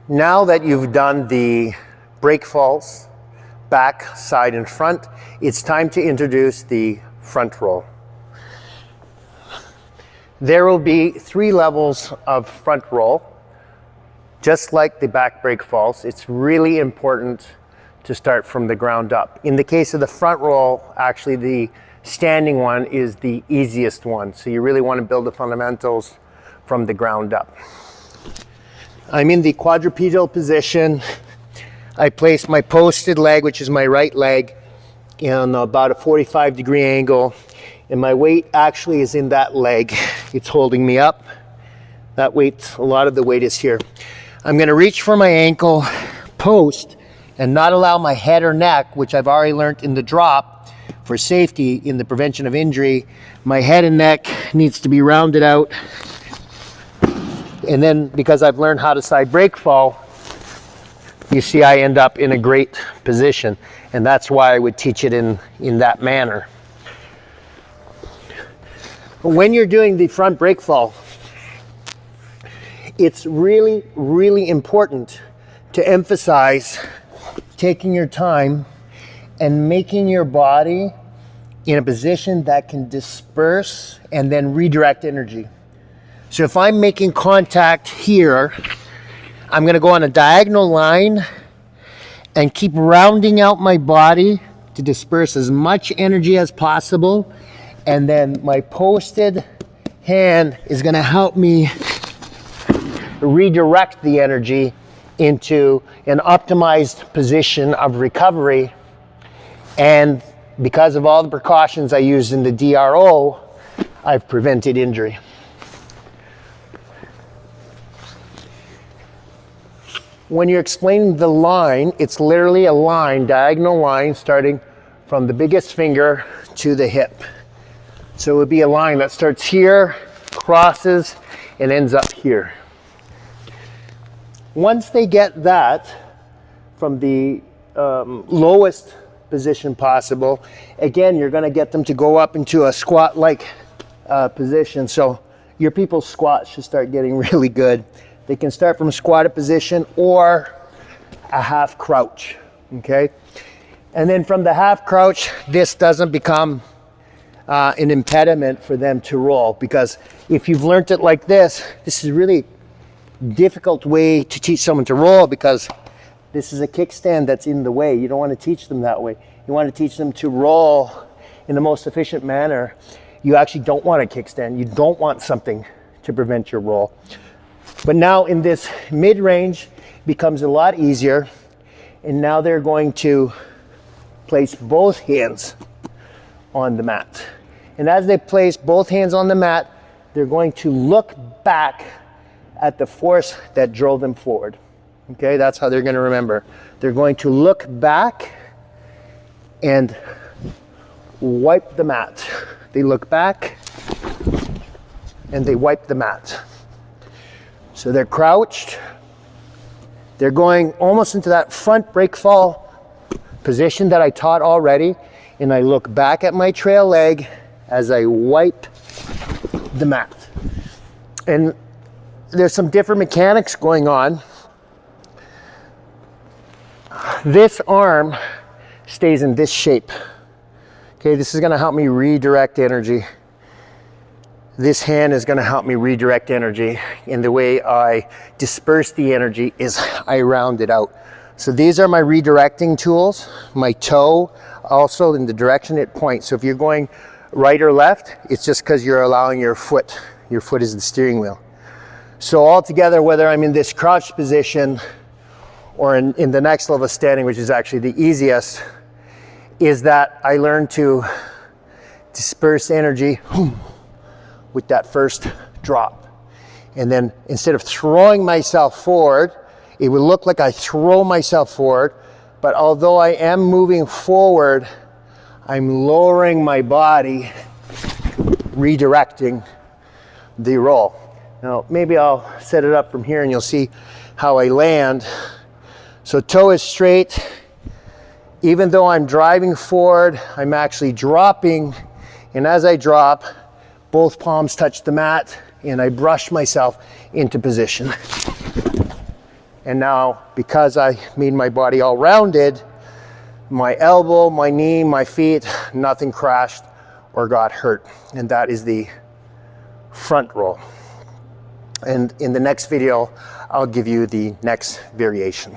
Now that you've done the break falls, back, side, and front, it's time to introduce the front roll. There will be 3 levels of front roll. Just like the back break falls, it's really important to start from the ground up. In the case of the front roll, actually the standing one is the easiest one. So you really want to build the fundamentals from the ground up. I'm in the quadrupedal position. I place my posted leg, which is my right leg, in about a 45-degree angle. And my weight actually is in that leg. It's holding me up. That weight, a lot of the weight is here. I'm going to reach for my ankle post and not allow my head or neck, which I've already learned in the drop for safety in the prevention of injury. My head and neck needs to be rounded out. And then because I've learned how to side break fall, you see I end up in a great position. And that's why I would teach it in that manner. When you're doing the front break fall, it's really, really important to emphasize taking your time and making your body in a position that can disperse and then redirect energy. So if I'm making contact here, I'm going to go on a diagonal line and keep rounding out my body to disperse as much energy as possible. And then my posted hand is going to help me redirect the energy into an optimized position of recovery. And because of all the precautions I used in the DRO, I've prevented injury. When you're explaining the line, it's literally a line, diagonal line, starting from the biggest finger to the hip. So it would be a line that starts here, crosses, and ends up here. Once they get that from the lowest position possible, again, you're going to get them to go up into a squat-like position. So your people's squats should start getting really good. They can start from a squatted position or a half crouch, okay? And then from the half crouch, this doesn't become an impediment for them to roll, because if you've learned it like this is really difficult way to teach someone to roll, because this is a kickstand that's in the way. You don't want to teach them that way. You want to teach them to roll in the most efficient manner. You actually don't want a kickstand. You don't want something to prevent your roll. But now in this mid-range becomes a lot easier. And now they're going to place both hands on the mat. And as they place both hands on the mat, they're going to look back at the force that drove them forward. Okay, that's how they're going to remember. They're going to look back and wipe the mat. They look back and they wipe the mat. So they're crouched. They're going almost into that front break fall position that I taught already. And I look back at my trail leg as I wipe the mat. And there's some different mechanics going on. This arm stays in this shape. Okay, this is going to help me redirect energy. This hand is going to help me redirect energy. And the way I disperse the energy is I round it out. So these are my redirecting tools. My toe also in the direction it points. So if you're going right or left, it's just because you're allowing your foot is the steering wheel. So altogether, whether I'm in this crouched position or in the next level of standing, which is actually the easiest, is that I learn to disperse energy with that first drop. And then instead of throwing myself forward, it would look like I throw myself forward, but although I am moving forward, I'm lowering my body, redirecting the roll. Now, maybe I'll set it up from here and you'll see how I land. So toe is straight. Even though I'm driving forward, I'm actually dropping. And as I drop, both palms touch the mat and I brush myself into position. And now, because I made my body all rounded, my elbow, my knee, my feet, nothing crashed or got hurt. And that is the front roll. And in the next video, I'll give you the next variation.